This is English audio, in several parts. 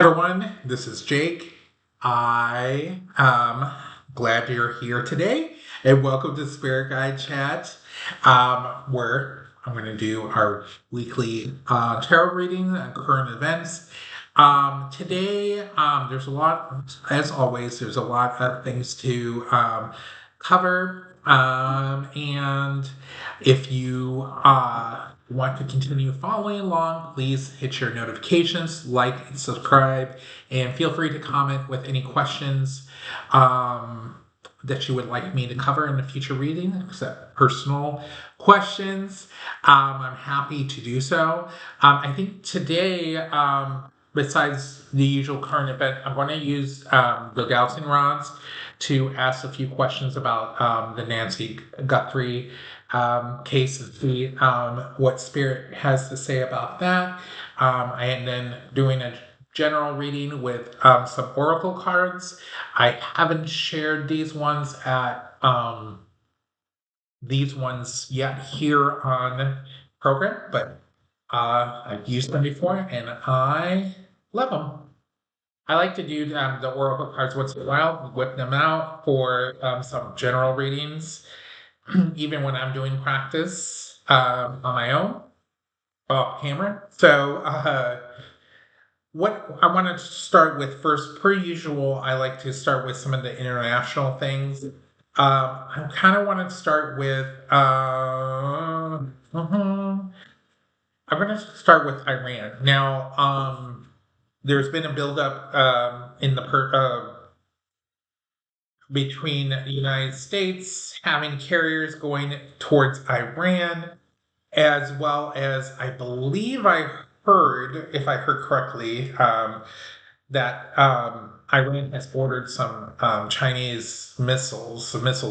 Everyone, this is Jake. I am glad you're here today, and welcome to Spirit Guide Chat, where I'm going to do our weekly tarot reading and current events. Today, there's a lot, as always, there's a lot of things to cover, and if you want to continue following along, please hit your notifications, like and subscribe, and feel free to comment with any questions that you would like me to cover in a future reading, except personal questions. I'm happy to do so. I think today, besides the usual current event, I'm going to use the dowsing rods to ask a few questions about the Nancy Guthrie case and see what Spirit has to say about that. And then doing a general reading with some oracle cards. I haven't shared these ones yet here on program, but I've used them before and I love them. I like to do the oracle cards once in a while, whip them out for some general readings, even when I'm doing practice on my own, off camera. So, what I want to start with first, per usual, I like to start with some of the international things. I kind of want to start with. I'm going to start with Iran. Now, there's been a buildup in the between the United States having carriers going towards Iran, as well as I believe I heard, if I heard correctly, that Iran has ordered some Chinese missiles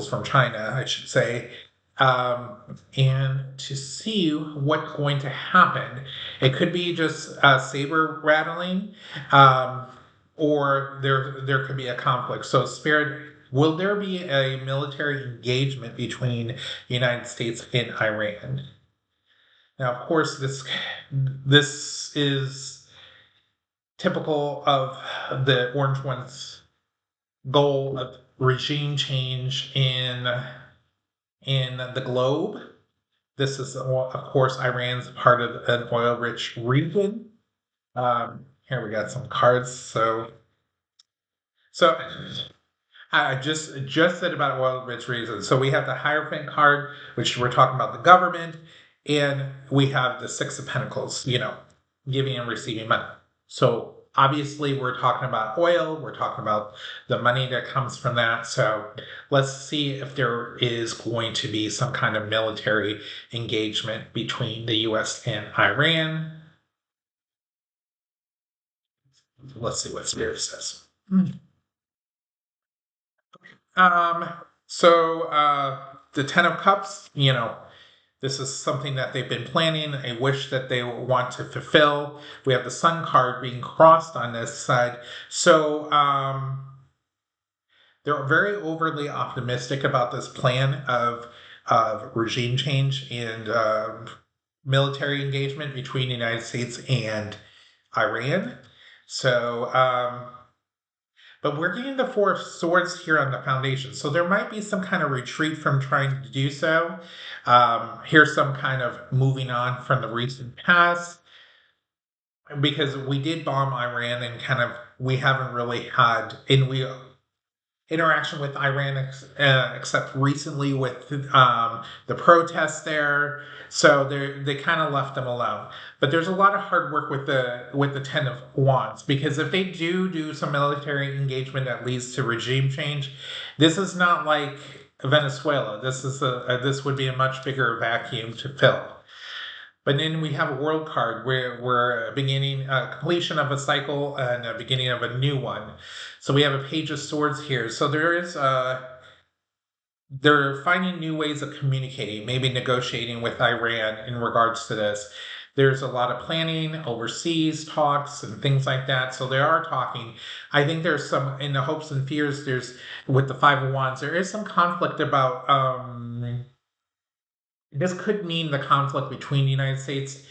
from China, I should say, and to see what's going to happen. It could be just saber rattling, or there could be a conflict. So, Spirit, will there be a military engagement between the United States and Iran? Now, of course, this is typical of the Orange One's goal of regime change in the globe. This is, of course, Iran's part of an oil-rich region. Here we got some cards. So I just said about oil-rich regions. So we have the Hierophant card, which we're talking about the government, and we have the Six of Pentacles. Giving and receiving money. So obviously, we're talking about oil. We're talking about the money that comes from that. So let's see if there is going to be some kind of military engagement between the U.S. and Iran. Let's see what Spirit says. Um, the Ten of Cups, this is something that they've been planning, a wish that they want to fulfill. We have the Sun card being crossed on this side. So they're very overly optimistic about this plan of regime change and military engagement between the United States and Iran. So, but we're getting the Four of Swords here on the foundation. So there might be some kind of retreat from trying to do so. Here's some kind of moving on from the recent past. Because we did bomb Iran and we haven't really had interaction with Iran except recently with the protests there. So they kind of left them alone. But there's a lot of hard work with the Ten of Wands, because if they do some military engagement that leads to regime change, this is not like Venezuela. This would be a much bigger vacuum to fill. But then we have a world card where we're beginning completion of a cycle and a beginning of a new one. So we have a Page of Swords here. So they're finding new ways of communicating, maybe negotiating with Iran in regards to this. There's a lot of planning, overseas talks, and things like that. So they are talking. I think there's some, in the hopes and fears, there's, with the Five of Wands, there is some conflict about, this could mean the conflict between the United States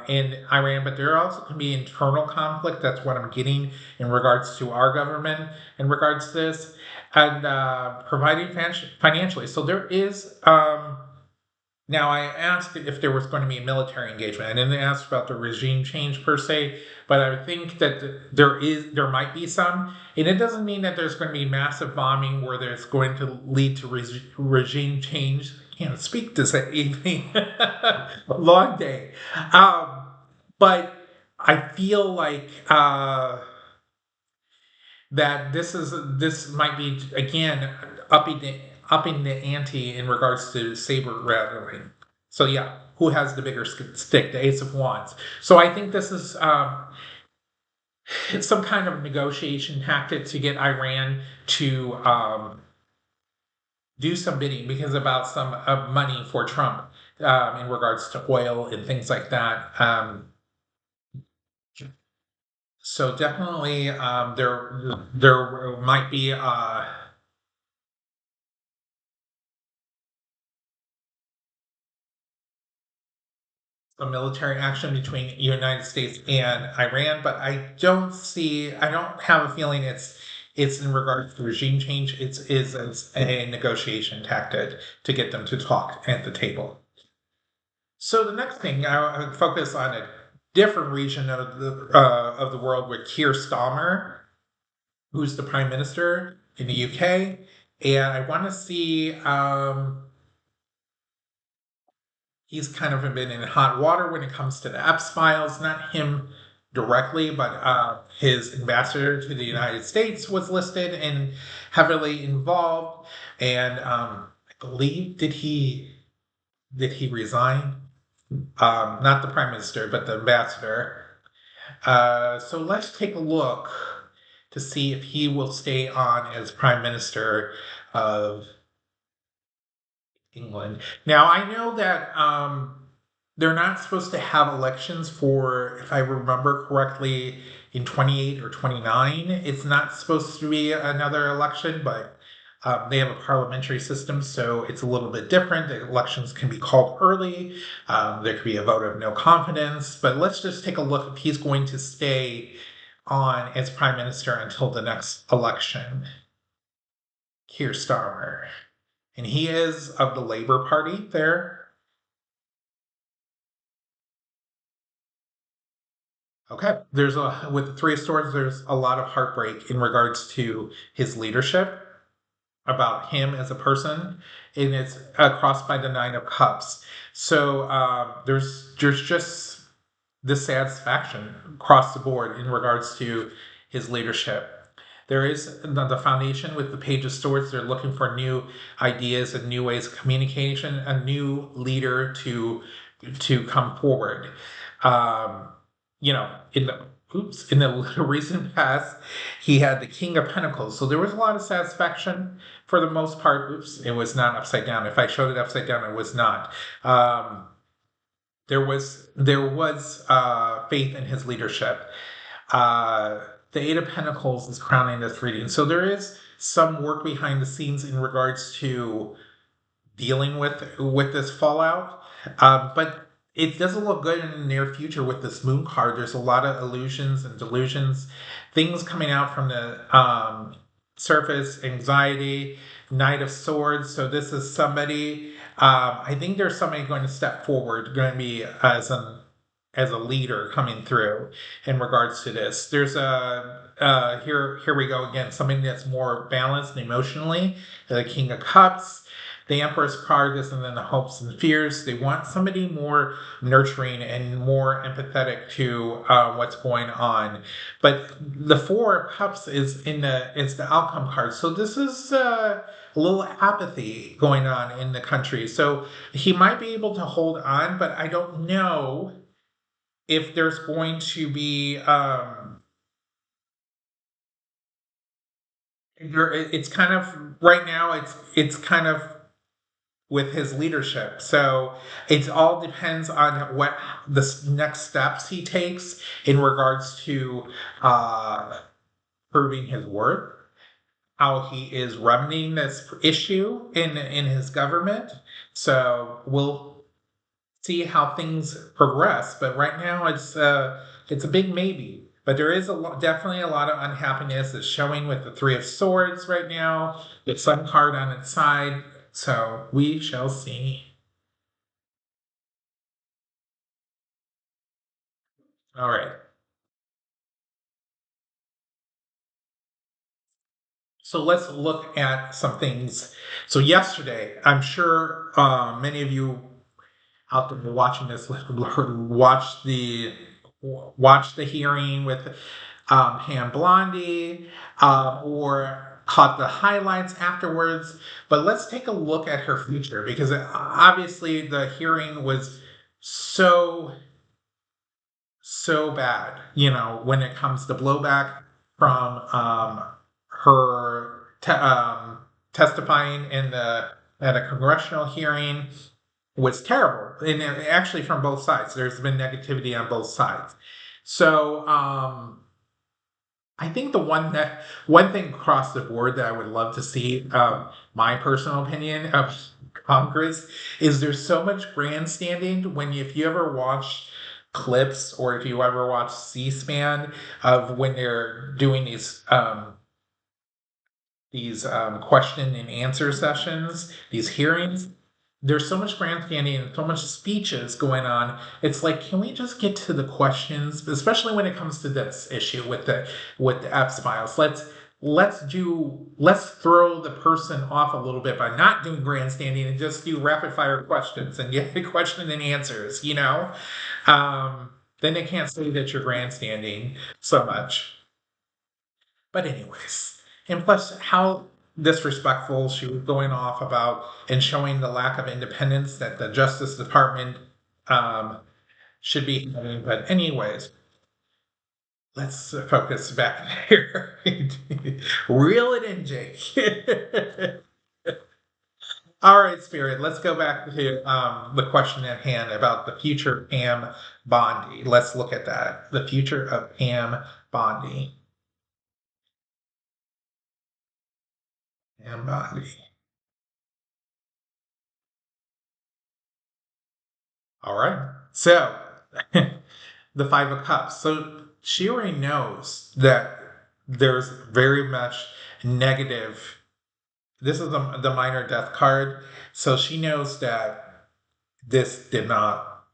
in Iran, but there also can be internal conflict. That's what I'm getting in regards to our government in regards to this, and providing financially. So there is. Now, I asked if there was going to be a military engagement. I didn't ask about the regime change per se, but I think that there might be some, and it doesn't mean that there's going to be massive bombing where there's going to lead to regime change. I can't speak this evening, long day, um, but I feel like that this might be again upping the upping the ante in regards to saber rattling. So yeah, who has the bigger stick? The Ace of Wands. So I think this is it's some kind of negotiation tactic to get Iran to do some bidding because about some money for Trump in regards to oil and things like that. So definitely there might be a military action between the United States and Iran, but I don't have a feeling it's in regards to regime change. It's a negotiation tactic to get them to talk at the table. So the next thing I would focus on a different region of the world with Keir Starmer, who's the prime minister in the UK, and I want to see. He's kind of been in hot water when it comes to the Epps files. Not him directly, but his ambassador to the United States was listed and heavily involved. And I believe did he resign? Not the prime minister, but the ambassador. So let's take a look to see if he will stay on as prime minister of England. Now I know that they're not supposed to have elections for, if I remember correctly, in 28 or 29. It's not supposed to be another election, but they have a parliamentary system, so it's a little bit different. The elections can be called early. There could be a vote of no confidence, but let's just take a look if he's going to stay on as prime minister until the next election. Keir Starmer. And he is of the Labour Party there. Okay. With the Three of Swords, there's a lot of heartbreak in regards to his leadership, about him as a person, and it's crossed by the Nine of Cups. So there's just dissatisfaction across the board in regards to his leadership. There is the foundation with the Page of Swords. They're looking for new ideas and new ways of communication, a new leader to come forward. Um, in the recent past, he had the King of Pentacles, so there was a lot of satisfaction for the most part. Oops, it was not upside down. If I showed it upside down, it was not. There was faith in his leadership. The Eight of Pentacles is crowning this reading, so there is some work behind the scenes in regards to dealing with this fallout. But it doesn't look good in the near future with this moon card. There's a lot of illusions and delusions, things coming out from the surface, anxiety, Knight of Swords. So this is somebody. I think there's somebody going to step forward, going to be as a leader coming through in regards to this. There's a here we go again, something that's more balanced emotionally. The King of Cups, the Empress card is, and then the hopes and fears. They want somebody more nurturing and more empathetic to what's going on. But the Four of Cups is the outcome card. So this is a little apathy going on in the country. So he might be able to hold on, but I don't know if there's going to be it's kind of right now it's kind of with his leadership. So it all depends on what the next steps he takes in regards to proving his worth, how he is remedying this issue in his government. So we'll see how things progress. But right now, it's a big maybe. But there is definitely a lot of unhappiness that's showing with the Three of Swords right now, the Sun card on its side. So we shall see. All right. So let's look at some things. So yesterday, I'm sure many of you out there watching this watch the hearing with Pam Blondie or caught the highlights afterwards. But let's take a look at her future because obviously the hearing was so so bad, when it comes to blowback from her testifying at a congressional hearing was terrible, and actually from both sides. There's been negativity on both sides. So I think one thing across the board that I would love to see, my personal opinion of Congress, is there's so much grandstanding if you ever watch clips or if you ever watch C-SPAN of when they're doing these question and answer sessions, these hearings. There's so much grandstanding and so much speeches going on. It's like, can we just get to the questions, especially when it comes to this issue with the Epps files? Let's throw the person off a little bit by not doing grandstanding and just do rapid fire questions and get the question and answers. Then they can't say that you're grandstanding so much. But anyways, and plus how disrespectful she was going off about and showing the lack of independence that the Justice Department um, should be having. But anyways, let's focus back here. Reel it in, Jake. All right, Spirit. Let's go back to the question at hand about the future of Pam Bondi. Let's look at that. The future of Pam Bondi. Pam Bondi. All right. So, the Five of Cups. So she already knows that there's very much negative. This is the minor death card. So she knows that this did not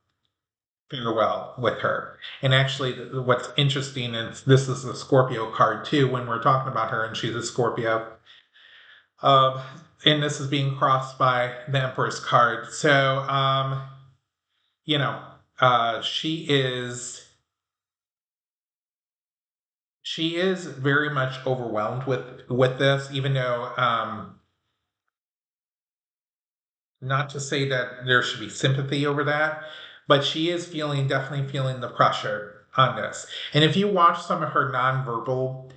fare well with her. And actually, what's interesting is this is a Scorpio card too when we're talking about her, and she's a Scorpio. Um, and this is being crossed by the Empress card. So, you know, she is very much overwhelmed with this, even though not to say that there should be sympathy over that, but she is definitely feeling the pressure on this. And if you watch some of her nonverbal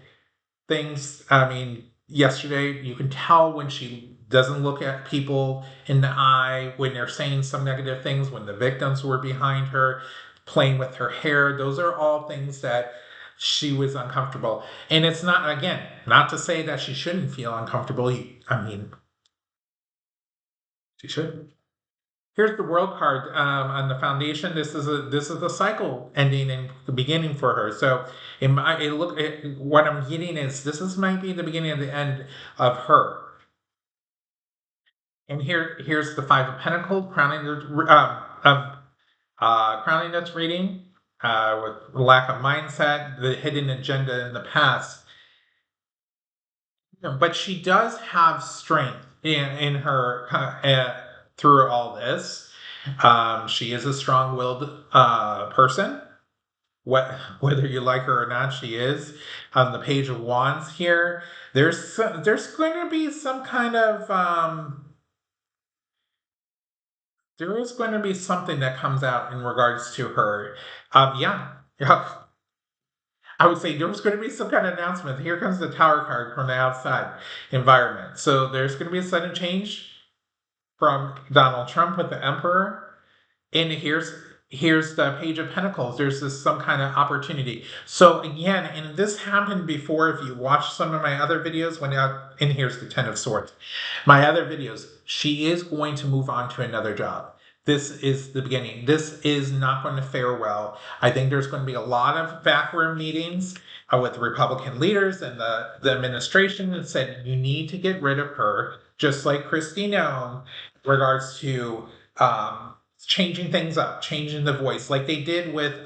things, I mean, yesterday you can tell when she doesn't look at people in the eye, when they're saying some negative things, when the victims were behind her, playing with her hair. Those are all things that she was uncomfortable. And it's not, again, not to say that she shouldn't feel uncomfortable. I mean, she should. Here's the world card on the foundation. This is a cycle ending and the beginning for her. So what I'm getting is might be the beginning of the end of her. And here's the Five of Pentacles crowning this reading with lack of mindset, the hidden agenda in the past. But she does have strength in her through all this. She is a strong-willed person. Whether you like her or not, she is. On the Page of Wands here, there's going to be some kind of there is going to be something that comes out in regards to her. Yeah, yeah. I would say there's going to be some kind of announcement. Here comes the Tower card from the outside environment. So there's going to be a sudden change from Donald Trump with the Emperor. And here's the Page of Pentacles. There's some kind of opportunity. So again, and this happened before. If you watch some of my other videos, and here's the Ten of Swords. My other videos, she is going to move on to another job. this is the beginning. This is not going to fare well. I think there's going to be a lot of backroom meetings with Republican leaders and the administration that said you need to get rid of her, just like Christy Nome, in regards to changing things up, changing the voice, like they did with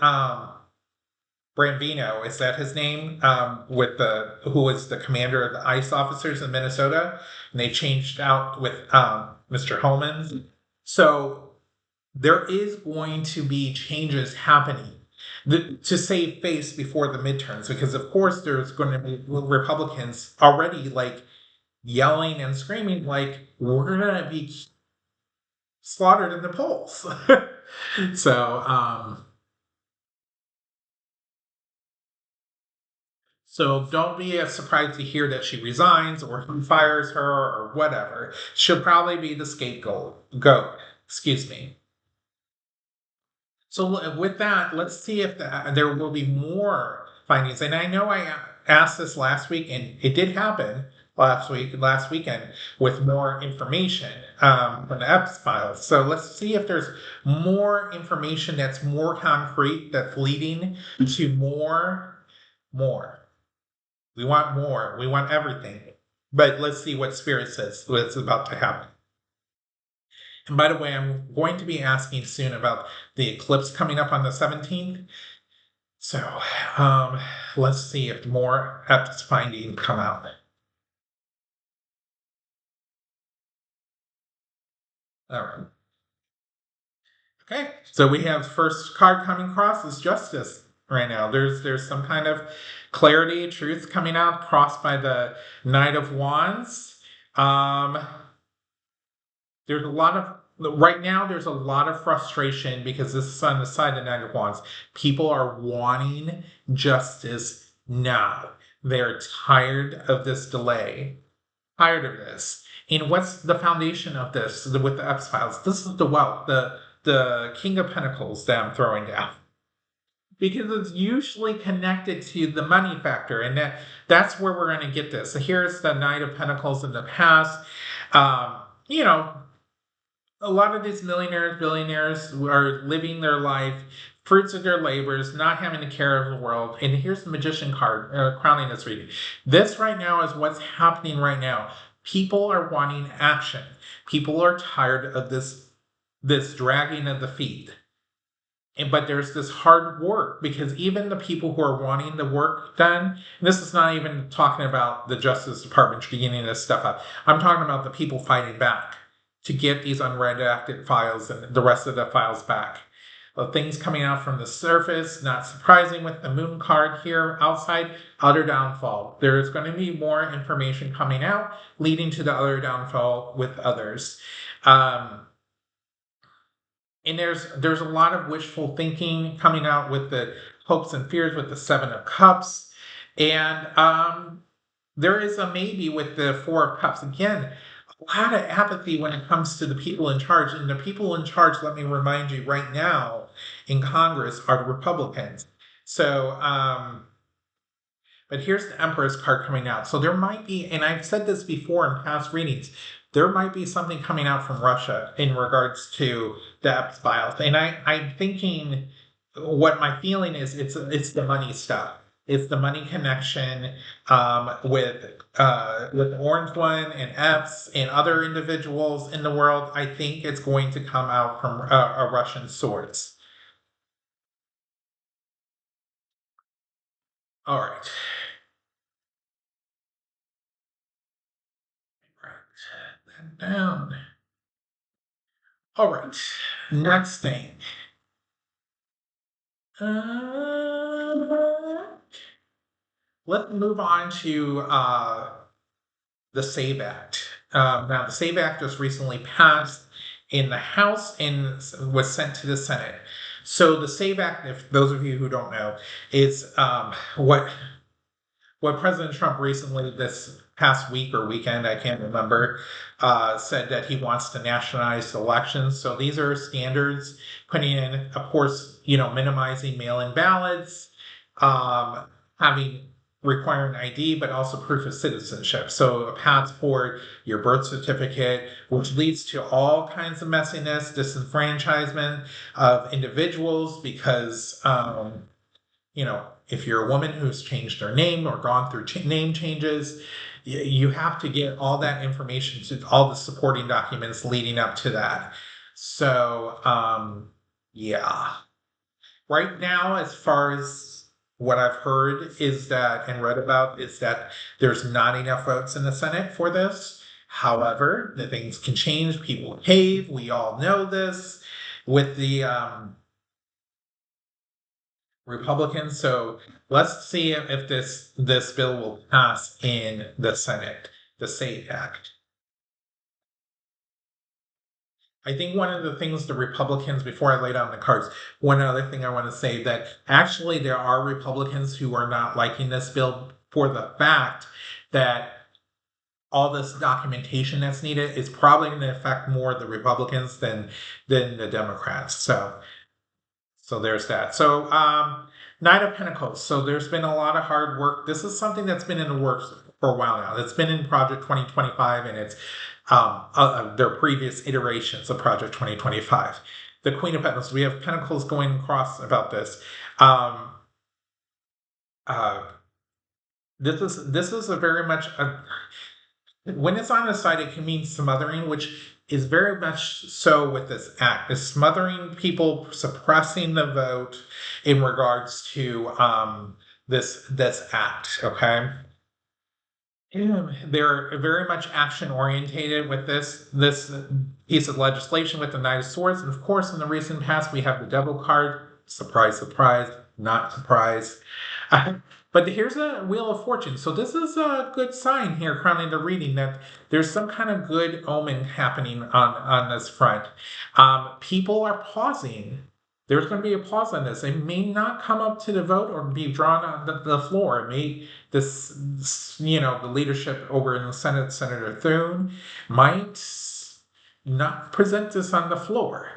Brambino, is that his name? With the who was the commander of the ICE officers in Minnesota, and they changed out with Mr. Holman's. So there is going to be changes happening to save face before the midterms, because of course there's going to be Republicans already like yelling and screaming like we're going to be slaughtered in the polls. so so don't be surprised to hear that she resigns or who fires her or whatever. She'll probably be the scapegoat. Excuse me. So with that, let's see if there will be more findings. And I know I asked this last week, and it did happen last weekend, with more information from the Epps files. So let's see if there's more information that's more concrete, that's leading to more. We want more. We want everything. But let's see what Spirit says what's about to happen. And by the way, I'm going to be asking soon about the eclipse coming up on the 17th. So let's see if more Epps findings come out. All right. Okay. So we have first card coming across is Justice right now. There's some kind of clarity, truth coming out, crossed by the Knight of Wands. There's a lot of right now there's a lot of frustration because this is on the side of Nine of Wands. People are wanting justice now. They're tired of this delay. Tired of this. And what's the foundation of this with the Epps files? This is the wealth, the King of Pentacles that I'm throwing down. Because it's usually connected to the money factor, and that's where we're going to get this. So here's the Knight of Pentacles in the past. You know, a lot of these millionaires, billionaires are living their life, fruits of their labors, not having to care of the world. And here's the Magician card crowning this reading. This right now is what's happening right now. People are wanting action. People are tired of this dragging of the feet. But there's this hard work, because even the people who are wanting the work done, and this is not even talking about the Justice Department beginning this stuff up. I'm talking about the people fighting back to get these unredacted files and the rest of the files back. Things coming out from the surface, not surprising with the Moon card here outside, utter downfall. There's going to be more information coming out, leading to the utter downfall with others. And there's a lot of wishful thinking coming out with the hopes and fears with the Seven of Cups. And there is a maybe with the Four of Cups. Again, a lot of apathy when it comes to the people in charge. And the people in charge, let me remind you, right now in Congress are the Republicans. So, but here's the Empress card coming out. So there might be, and I've said this before in past readings, there might be something coming out from Russia in regards to the Epps files. And I'm thinking, what my feeling is, it's the money stuff. It's the money connection with Orange One and Epps and other individuals in the world. I think it's going to come out from a Russian source. All right. Write that down. All right. Next thing. Let's move on to the SAVE Act. Now, the SAVE Act was recently passed in the House and was sent to the Senate. So the SAVE Act, if those of you who don't know, is what President Trump recently, this past week or weekend, I can't remember, said that he wants to nationalize elections. So these are standards, putting in, of course, minimizing mail-in ballots, having require an ID, but also proof of citizenship. So a passport, your birth certificate, which leads to all kinds of messiness, disenfranchisement of individuals because, if you're a woman who's changed her name or gone through name changes, you have to get all that information to all the supporting documents leading up to that. So, yeah. Right now, as far as what I've heard is that and read about is that there's not enough votes in the Senate for this. However, the things can change. People cave. We all know this with the Republicans. So let's see if this bill will pass in the Senate, the SAFE Act. I think one of the things the Republicans, before I lay down the cards, one other thing I want to say that actually there are Republicans who are not liking this bill for the fact that all this documentation that's needed is probably going to affect more the Republicans than the Democrats. So there's that. So Knight of Pentacles. So there's been a lot of hard work. This is something that's been in the works for a while now. It's been in Project 2025, and it's their previous iterations of Project 2025. The Queen of Pentacles. We have Pentacles going across about this. Um, uh, this is a very much when it's on the side, it can mean smothering, which is very much so with this act. Is smothering people, suppressing the vote in regards to this act. Okay, they're very much action orientated with this piece of legislation with the Knight of Swords, and of course, in the recent past, we have the Devil card. Surprise, surprise, not surprise. But here's a Wheel of Fortune. So this is a good sign here, crowning the reading, that there's some kind of good omen happening on this front. People are pausing. There's going to be a pause on this. It may not come up to the vote or be drawn on the floor. It may the leadership over in the Senate, Senator Thune, might not present this on the floor.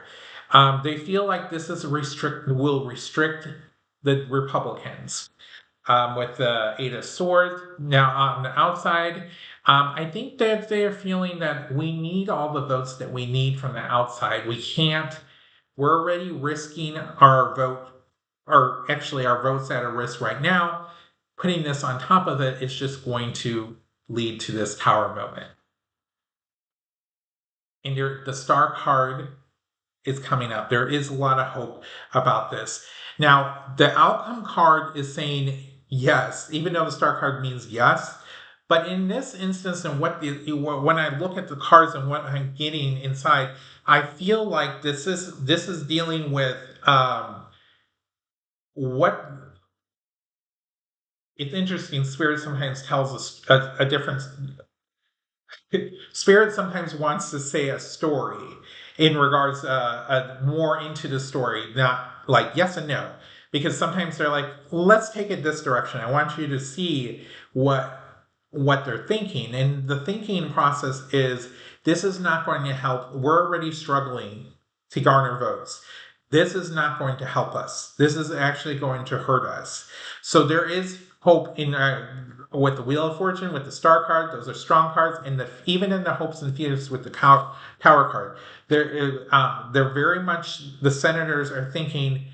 They feel like this is will restrict the Republicans with the Eight of Swords. Now, on the outside, I think that they're feeling that we need all the votes that we need from the outside. We're already risking our vote, or actually our votes at a risk right now. Putting this on top of it is just going to lead to this Tower moment. And the Star card is coming up. There is a lot of hope about this. Now, the outcome card is saying yes, even though the Star card means yes. But in this instance, and when I look at the cards and what I'm getting inside, I feel like this is dealing with what. It's interesting. Spirit sometimes tells us a different Spirit sometimes wants to say a story in regards more into the story, not like yes and no, because sometimes they're like, let's take it this direction. I want you to see what they're thinking, and the thinking process is this is not going to help. We're already struggling to garner votes. This is not going to help us. This is actually going to hurt us. So there is hope in with the Wheel of Fortune, with the Star card. Those are strong cards, and even in the hopes and fears with the Tower card, they're very much, the senators are thinking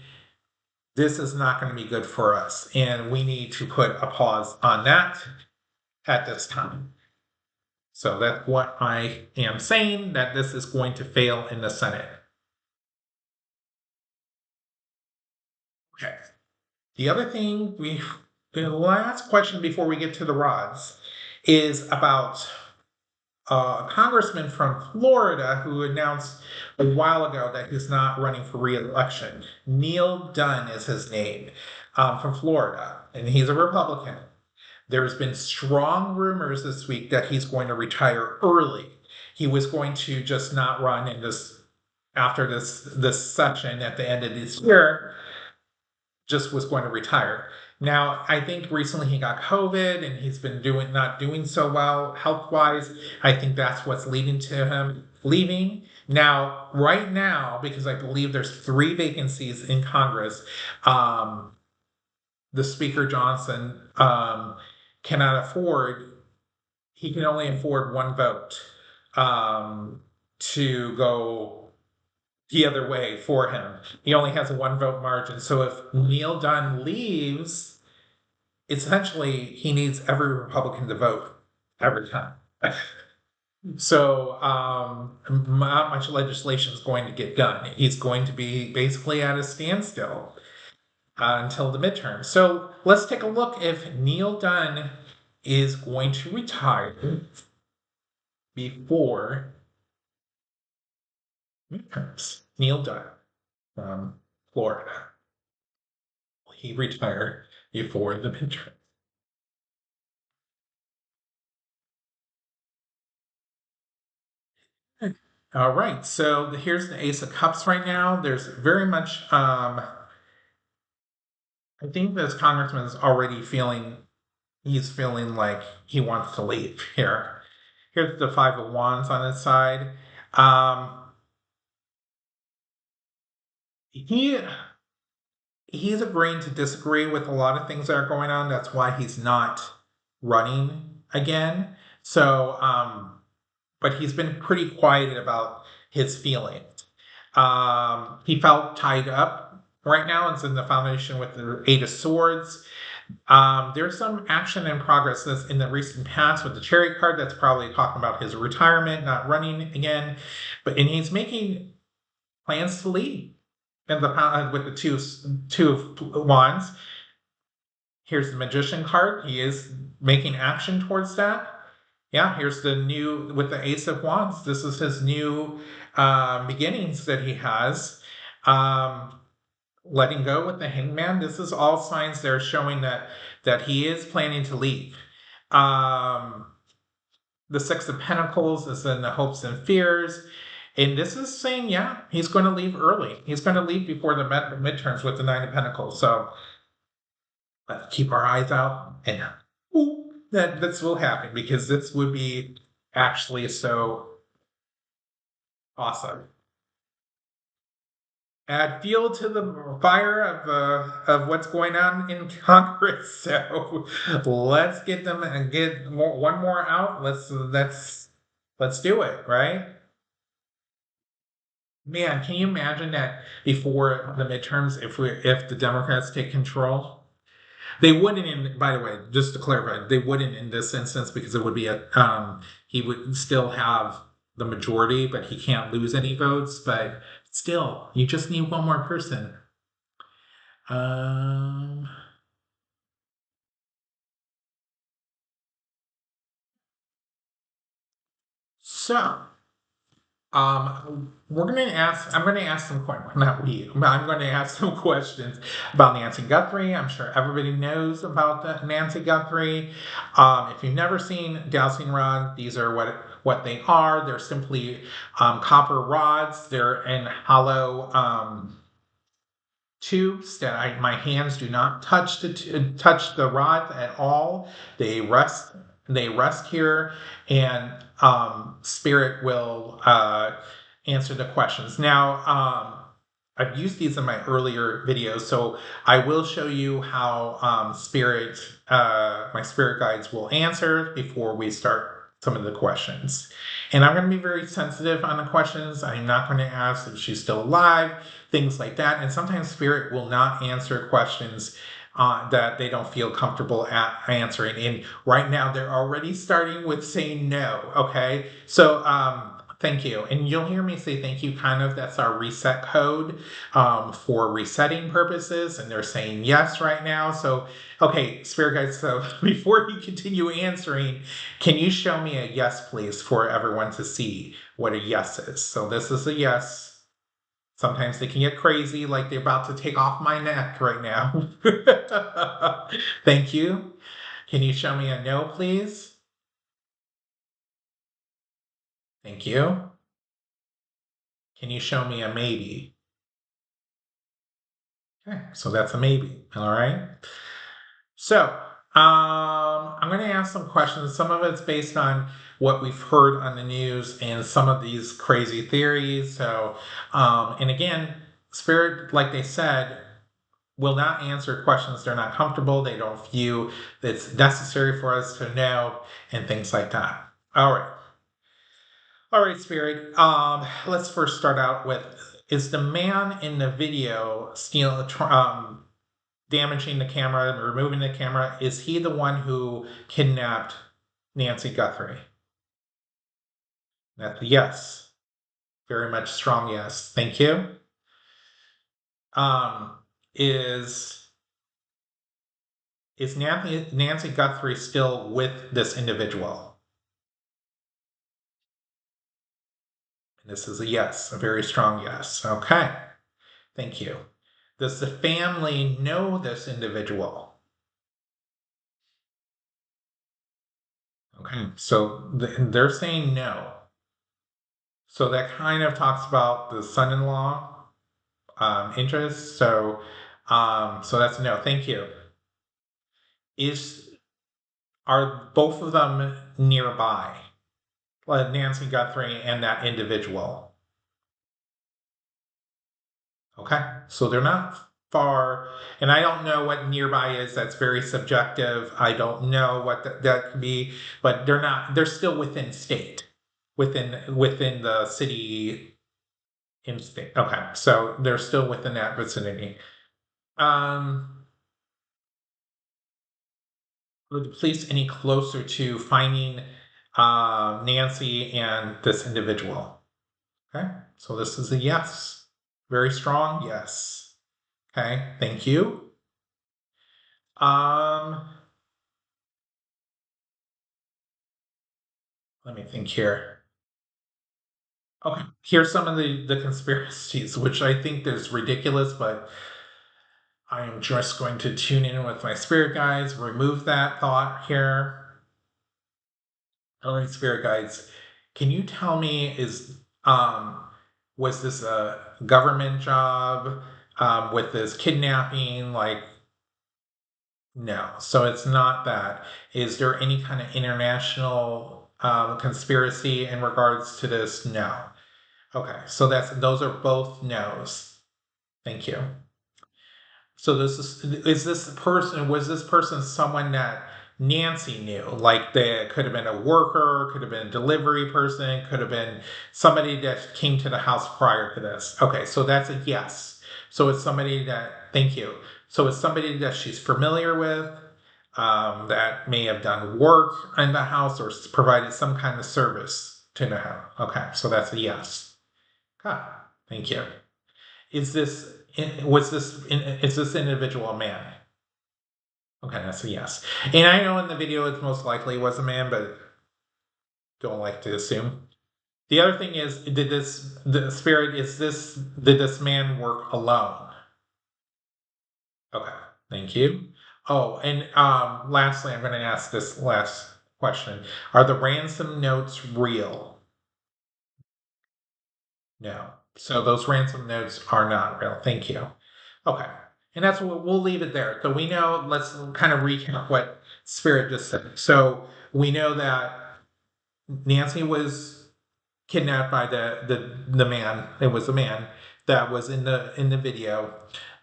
this is not going to be good for us, and we need to put a pause on that at this time. So that's what I am saying, that this is going to fail in the Senate. Okay. The other thing the last question before we get to the rods is about a congressman from Florida who announced a while ago that he's not running for re-election. Neil Dunn is his name, from Florida, and he's a Republican. There's been strong rumors this week that he's going to retire early. He was going to just not run in after this session at the end of this year, just was going to retire. Now, I think recently he got COVID and he's been not doing so well health-wise. I think that's what's leading to him leaving. Now, right now, because I believe there's 3 vacancies in Congress, the Speaker Johnson cannot afford, he can only afford one vote to go the other way for him. He only has a one vote margin. So if Neil Dunn leaves, essentially he needs every Republican to vote every time. So not much legislation is going to get done. He's going to be basically at a standstill until the midterm. So let's take a look if Neil Dunn is going to retire before midterms. Neil Dunn from Florida. He retired before the midterm. All right, so here's the Ace of Cups right now. There's very much, I think this congressman is already he's feeling like he wants to leave here. Here's the Five of Wands on his side. He he's agreeing to disagree with a lot of things that are going on. That's why he's not running again. So, but he's been pretty quiet about his feelings. He felt tied up right now. It's in the foundation with the Eight of Swords. There's some action and progress that's in the recent past with the Chariot card. That's probably talking about his retirement, not running again. And he's making plans to leave. And with the two of wands. Here's the Magician card. He is making action towards that. Yeah, here's the new with the Ace of Wands. This is his new beginnings that he has. Letting go with the Hangman. This is all signs that are showing that he is planning to leave. The Six of Pentacles is in the hopes and fears. And this is saying, yeah, he's going to leave early. He's going to leave before the midterms with the Nine of Pentacles. So let's keep our eyes out. And that this will happen because this would be actually so awesome. Add fuel to the fire of what's going on in Congress. So let's get them and get one more out. Let's do it, right? Man, can you imagine that before the midterms, if the Democrats take control, they wouldn't. By the way, just to clarify, they wouldn't in this instance because it would be he would still have the majority, but he can't lose any votes. But still, you just need one more person. Um, so we're gonna ask. I'm gonna ask some questions. Not we. But I'm going to ask some questions about Nancy Guthrie. I'm sure everybody knows about Nancy Guthrie. If you've never seen dowsing rod, these are what they are. They're simply copper rods. They're in hollow tubes that my hands do not touch the rod at all. They rest here, and spirit will answer the questions. Now, I've used these in my earlier videos, so I will show you how my spirit guides will answer before we start some of the questions. And I'm going to be very sensitive on the questions. I'm not going to ask if she's still alive, things like that. And sometimes spirit will not answer questions that they don't feel comfortable answering. And right now they're already starting with saying no. Okay. So, thank you. And you'll hear me say thank you kind of. That's our reset code for resetting purposes. And they're saying yes right now. So, okay, spirit guides. So before you continue answering, can you show me a yes, please, for everyone to see what a yes is? So this is a yes. Sometimes they can get crazy, like they're about to take off my neck right now. Thank you. Can you show me a no, please? Thank you. Can you show me a maybe? Okay, so that's a maybe. All right. So I'm going to ask some questions. Some of it's based on what we've heard on the news and some of these crazy theories. So, and again, spirit, like they said, will not answer questions they're not comfortable. They don't view that it's necessary for us to know, and things like that. All right. All right, Spirit. Let's first start out with: is the man in the video damaging the camera and removing the camera? Is he the one who kidnapped Nancy Guthrie? That's a yes. Very much strong yes. Thank you. Um, is Nancy Guthrie still with this individual? And this is a yes, a very strong yes. Okay. Thank you. Does the family know this individual? Okay, so they're saying no. So that kind of talks about the son-in-law interest. So that's a no. Thank you. Is Are both of them nearby? Like Nancy Guthrie and that individual. Okay, so they're not far, and I don't know what nearby is. That's very subjective. I don't know what that could be, but they're not. They're still within state, within the city in state. Okay, so they're still within that vicinity. Were the police any closer to finding Nancy and this individual? Okay, so this is a yes. Very strong yes. Okay, thank you. Um, Let me think here. Okay, here's some of the conspiracies, which I think is ridiculous, but I am just going to tune in with my spirit guides, remove that thought here. All right, spirit guides, can you tell me, was this a government job with this kidnapping? Like, no. So it's not that. Is there any kind of international conspiracy in regards to this? No. Okay, so those are both no's. Thank you. So was this person someone that Nancy knew? Like they could have been a worker, could have been a delivery person, could have been somebody that came to the house prior to this. Okay, so that's a yes. So it's somebody that, thank you. So it's somebody that she's familiar with, that may have done work in the house or provided some kind of service to the house. Okay, so that's a yes. Okay, thank you. Is this is this individual a man? Okay, that's a yes. And I know in the video it's most likely was a man, but don't like to assume. The other thing is, did this man work alone? Okay, thank you. Oh, and lastly, I'm going to ask this last question: are the ransom notes real? No. So those ransom notes are not real. Thank you. Okay. And that's what we'll leave it there. So we know, let's kind of recap what Spirit just said. So we know that Nancy was kidnapped by the man. It was a man that was in the video.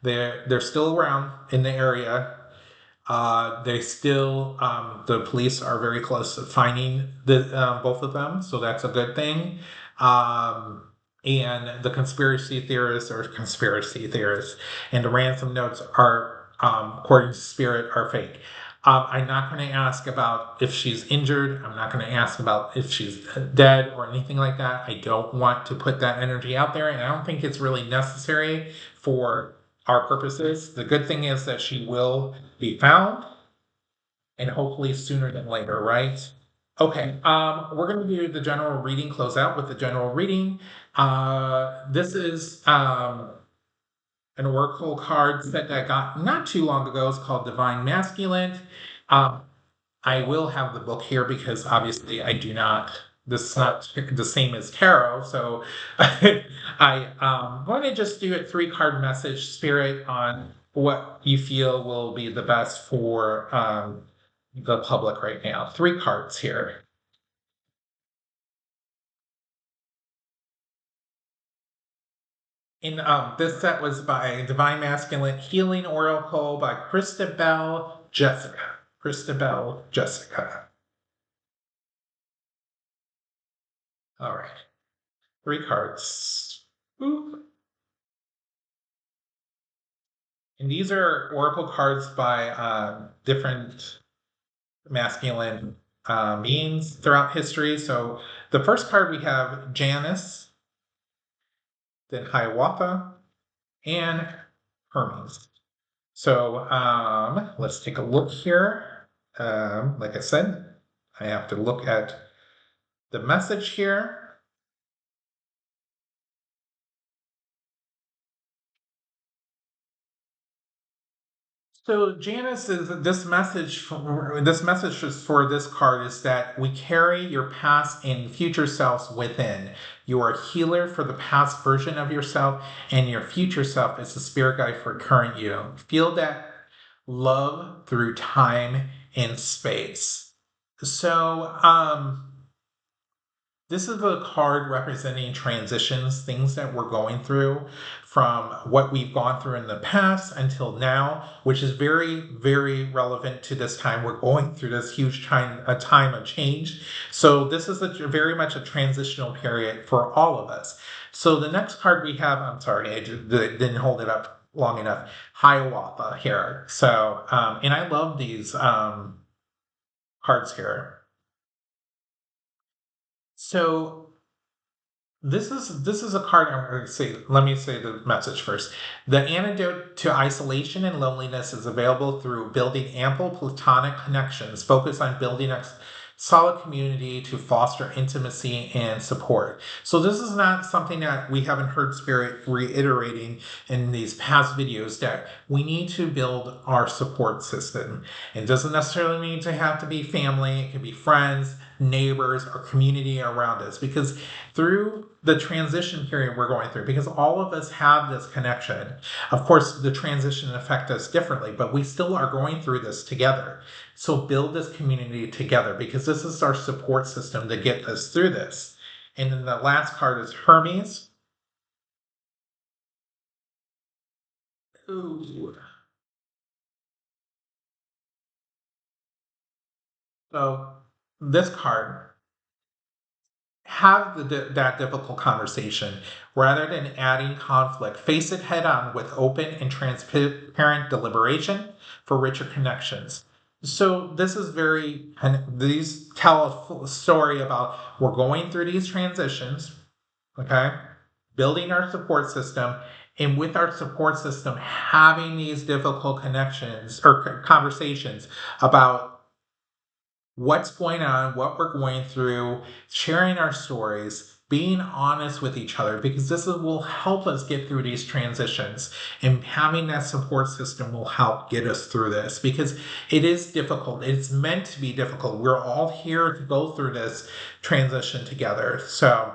They're still around in the area. The police are very close to finding both of them, so that's a good thing. Um, and the conspiracy theorists and the ransom notes are, according to Spirit, are fake. I'm not going to ask about if she's injured. I'm not going to ask about if she's dead or anything like that. I don't want to put that energy out there, and I don't think it's really necessary for our purposes. The good thing is that she will be found, and hopefully sooner than later, right? Okay, we're going to do the general reading, close out with the general reading. This is an oracle card set that I got not too long ago. It's called Divine Masculine. Um, I will have the book here because obviously I do not. This is not the same as tarot, so I want to just do a 3-card message, Spirit, on what you feel will be the best for the public right now. 3 cards here. And this set was by Divine Masculine Healing Oracle by Christabel Jessica. Christabel Jessica. All right. 3 cards. Boop. And these are oracle cards by different masculine beings throughout history. So the first card we have Janus, then Hiawatha, and Hermes. So let's take a look here. Like I said, I have to look at the message here. So Janice is this message. This message is for this card is that we carry your past and future selves within. You are a healer for the past version of yourself, and your future self is the spirit guide for current you. Feel that love through time and space. So this is a card representing transitions, things that we're going through from what we've gone through in the past until now, which is very, very relevant to this time. We're going through this huge time, a time of change. So this is very much a transitional period for all of us. So the next card we have, I'm sorry, I didn't hold it up long enough. Hiawatha here. So, and I love these cards here. So this is a card I'm going to say. Let me say the message first. The antidote to isolation and loneliness is available through building ample platonic connections. Focus on building a solid community to foster intimacy and support. So this is not something that we haven't heard Spirit reiterating in these past videos, that we need to build our support system. It doesn't necessarily need to have to be family. It could be friends, neighbors, or community around us, because through the transition period we're going through, because all of us have this connection. Of course, the transition affects us differently, but we still are going through this together. So build this community together, because this is our support system to get us through this. And then the last card is Hermes. Ooh. So this card, have that difficult conversation rather than adding conflict. Face it head on with open and transparent deliberation for richer connections. So this is very, and these tell a story about we're going through these transitions, okay, building our support system, and with our support system having these difficult connections or conversations about what's going on, what we're going through, sharing our stories, being honest with each other, because will help us get through these transitions. And having that support system will help get us through this, because it is difficult. It's meant to be difficult. We're all here to go through this transition together. So,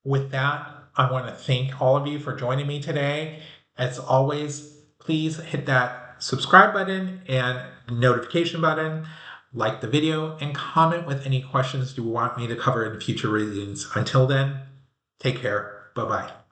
with that, I want to thank all of you for joining me today. As always, please hit that subscribe button and notification button, like the video, and comment with any questions you want me to cover in future readings. Until then, take care. Bye-bye.